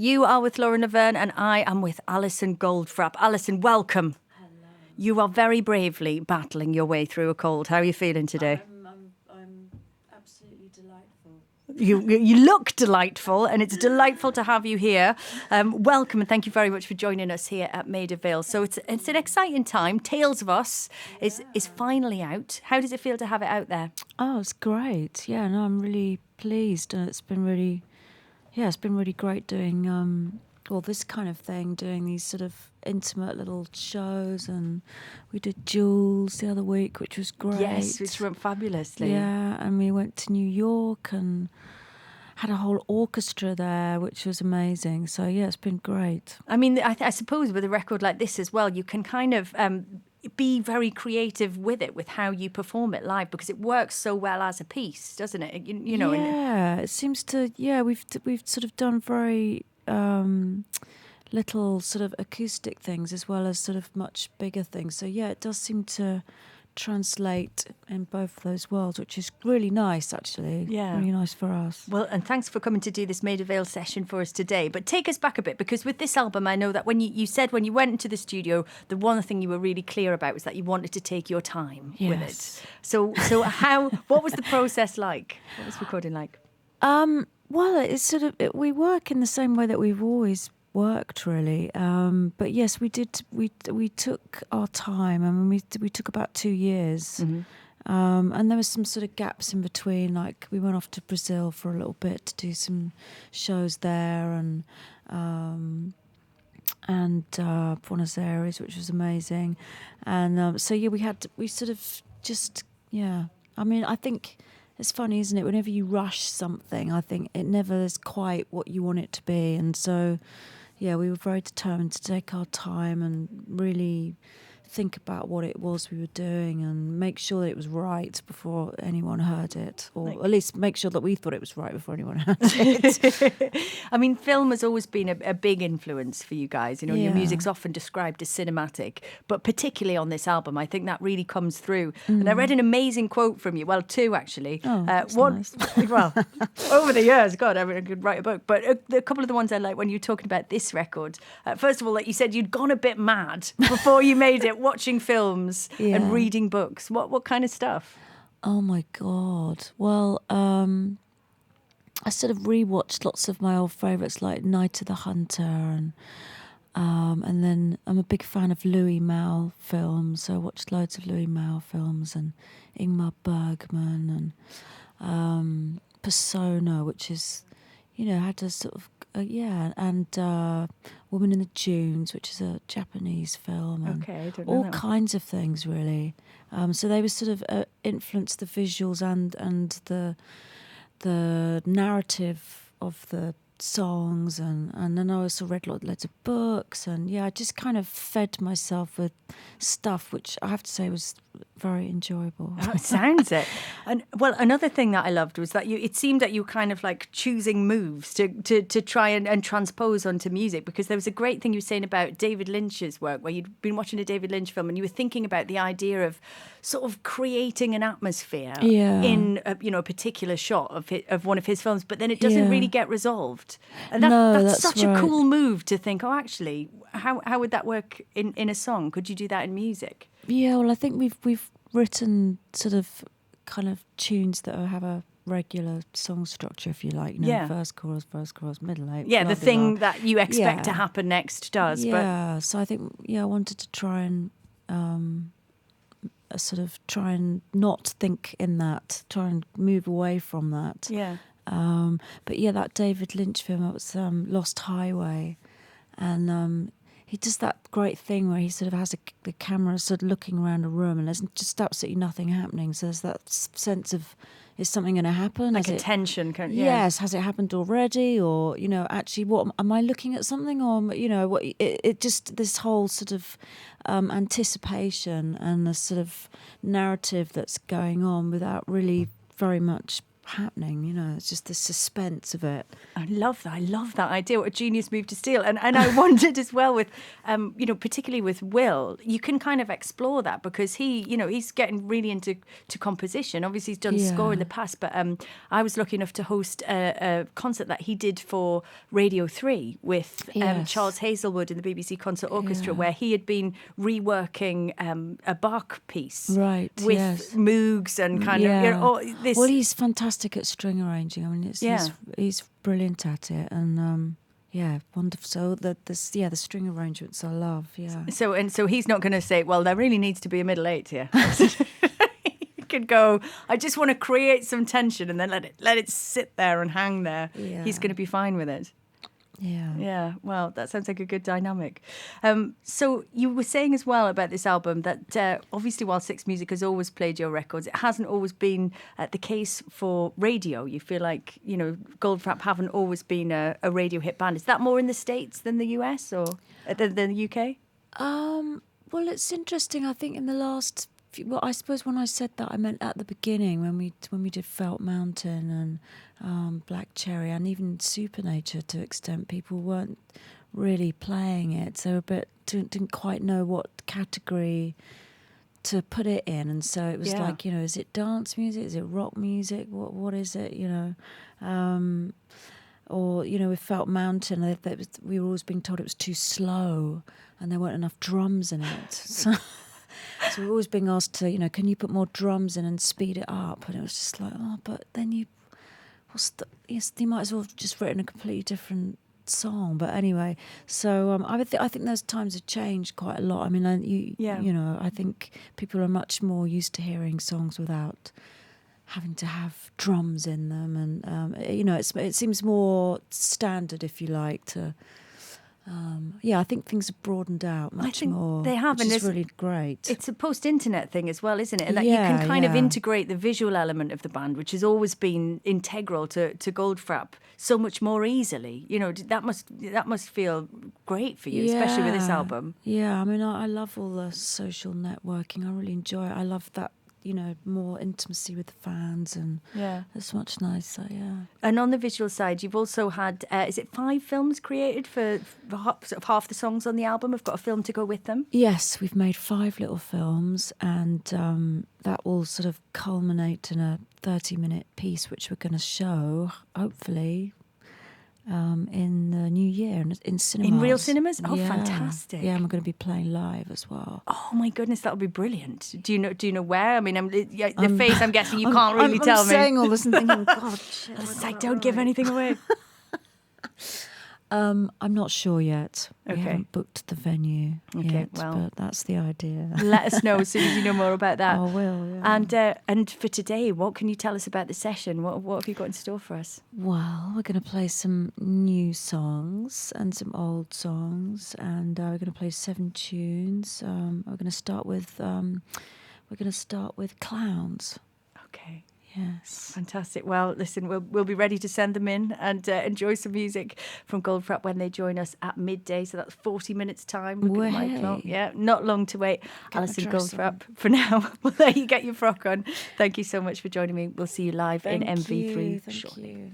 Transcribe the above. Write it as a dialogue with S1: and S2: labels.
S1: You are with Laverne and I am with Alison Goldfrapp. Alison, welcome.
S2: Hello.
S1: You are very bravely battling your way through a cold. How are you feeling today?
S2: I'm absolutely delightful.
S1: You look delightful, and it's delightful to have you here. Welcome, and thank you very much for joining us here at Maida, Vale. So it's an exciting time. Tales of Us is finally out. How does it feel to have it out there?
S2: Oh, it's great. Yeah, no, I'm really pleased, and it's been really great doing this kind of thing, doing these sort of intimate little shows, and we did Jules the other week, which was great.
S1: Yes, which went fabulously.
S2: Yeah, and we went to New York and had a whole orchestra there, which was amazing. So yeah, it's been great.
S1: I mean, I suppose with a record like this as well, you can kind of be very creative with it, with how you perform it live, because it works so well as a piece, doesn't it? You know.
S2: Yeah, it seems to. Yeah, we've sort of done very little sort of acoustic things as well as sort of much bigger things. So yeah, it does seem to translate in both those worlds, which is really nice, actually.
S1: Yeah.
S2: Really nice for us.
S1: Well, and thanks for coming to do this Maida Vale session for us today. But take us back a bit, because with this album, I know that when you said when you went into the studio, the one thing you were really clear about was that you wanted to take your time with it. So what was the process like? What was recording like?
S2: Well, it's sort of we work in the same way that we've always worked, really. But yes, we did. We took our time. I mean, we took about 2 years, and there was some sort of gaps in between. Like we went off to Brazil for a little bit to do some shows there, and Buenos Aires, which was amazing. And so yeah, we sort of just I mean, I think. It's funny, isn't it? Whenever you rush something, I think it never is quite what you want it to be. And so, yeah, we were very determined to take our time and really think about what it was we were doing and make sure that it was right before anyone heard it, or at least make sure that we thought it was right before anyone heard it.
S1: I mean, film has always been a big influence for you guys. You know, your music's often described as cinematic, but particularly on this album, I think that really comes through. And I read an amazing quote from you. Well, two actually.
S2: Oh, that's
S1: one,
S2: nice.
S1: Well, over the years, God, I could write a book. But a couple of the ones I like when you were talking about this record. First of all, like you said, you'd gone a bit mad before you made it, watching films and reading books. What kind of stuff?
S2: Oh my God. Well, I sort of rewatched lots of my old favourites like Night of the Hunter, and then I'm a big fan of Louis Malle films, so I watched loads of Louis Malle films and Ingmar Bergman and Persona, which is, had a sort of Woman in the Dunes, which is a Japanese film, and
S1: I don't know
S2: all
S1: that one.
S2: kinds of things really. So they were sort of influenced the visuals and the narrative of the songs, and then I also read loads of books, and I just kind of fed myself with stuff which I have to say was very enjoyable.
S1: Oh, it sounds it. And well, another thing that I loved was that it seemed that you were kind of like choosing moves to try and transpose onto music, because there was a great thing you were saying about David Lynch's work, where you'd been watching a David Lynch film and you were thinking about the idea of sort of creating an atmosphere in a particular shot of one of his films, but then it doesn't really get resolved. And that's such
S2: right.
S1: a cool move to think, oh, actually, how would that work in a song? Could you do that in music?
S2: Yeah, well, I think we've written sort of kind of tunes that have a regular song structure, if you like. First chorus, middle eight.
S1: Yeah,
S2: blah,
S1: the
S2: blah,
S1: thing
S2: blah.
S1: that you expect to happen next does.
S2: Yeah, so I think I wanted to try and try and not think in that, try and move away from that.
S1: Yeah.
S2: But that David Lynch film, it was Lost Highway, and he does that great thing where he sort of has the camera sort of looking around a room and there's just absolutely nothing happening. So there's that sense of, is something going to happen?
S1: Like a tension.
S2: Yes, has it happened already? Or, actually, what am I looking at something? Or, what it just, this whole sort of anticipation and the sort of narrative that's going on without really very much happening. You know, it's just the suspense of it.
S1: I love that. I love that idea. What a genius move to steal. And I wondered as well with, particularly with Will, you can kind of explore that because he's getting really into composition. Obviously, he's done score in the past, but I was lucky enough to host a concert that he did for Radio 3 with Charles Hazelwood in the BBC Concert Orchestra, where he had been reworking a Bach piece with Moogs and kind of this.
S2: Well, he's fantastic at string arranging. I mean, he's brilliant at it, and wonderful. So the string arrangements I love. Yeah.
S1: So he's not going to say, well, there really needs to be a middle eight here. He could go, I just want to create some tension and then let it sit there and hang there. Yeah. He's going to be fine with it.
S2: Yeah.
S1: Yeah. Well, that sounds like a good dynamic. So you were saying as well about this album that obviously while Six Music has always played your records, it hasn't always been the case for radio. You feel like, Goldfrapp haven't always been a radio hit band. Is that more in the States than the US or than the UK?
S2: Well, it's interesting. I think in the last... Well, I suppose when I said that, I meant at the beginning when we did Felt Mountain and Black Cherry and even Supernature to an extent, people weren't really playing it. So didn't quite know what category to put it in, and so it was like, is it dance music? Is it rock music? What is it? Or with Felt Mountain, we were always being told it was too slow and there weren't enough drums in it. So we're always being asked to, can you put more drums in and speed it up? And it was just like, but then you might as well have just written a completely different song. But anyway, so I think those times have changed quite a lot. I mean, I think people are much more used to hearing songs without having to have drums in them, and it seems more standard, if you like, to. I think things have broadened out much more.
S1: They have,
S2: which
S1: and
S2: is really great.
S1: It's a post-internet thing as well, isn't it? And that you can kind of integrate the visual element of the band, which has always been integral to Goldfrapp, so much more easily. That must feel great for you, especially with this album.
S2: Yeah, I mean, I love all the social networking. I really enjoy it. I love that. More intimacy with the fans, and it's much nicer,
S1: And on the visual side, you've also had, is it 5 films created for sort of half the songs on the album have got a film to go with them?
S2: Yes, we've made 5 little films, and that will sort of culminate in a 30-minute piece, which we're going to show, hopefully, in the new year in cinemas.
S1: In real cinemas? Oh, fantastic!
S2: Yeah, and we're going to be playing live as well.
S1: Oh my goodness, that would be brilliant. Do you know where? I mean, the face. I'm guessing you can't really tell me.
S2: I'm saying all this and thinking, God, shit.
S1: It's like, don't give anything away.
S2: I'm not sure yet. We haven't booked the venue yet,
S1: well,
S2: but that's the idea.
S1: Let us know as soon as you know more about that.
S2: I will, yeah.
S1: And for today, what can you tell us about the session? What have you got in store for us?
S2: Well, we're going to play some new songs and some old songs, and we're going to play 7 tunes. We're going to start with Clowns.
S1: Okay.
S2: Yes.
S1: Fantastic. Well, listen, we'll be ready to send them in and enjoy some music from Goldfrapp when they join us at midday. So that's 40 minutes time. Look at my clock. Yeah, not long to wait. Alison Goldfrapp for now. We'll let you get your frock on. Thank you so much for joining me. We'll see you live in MV3 shortly.
S2: Thank you.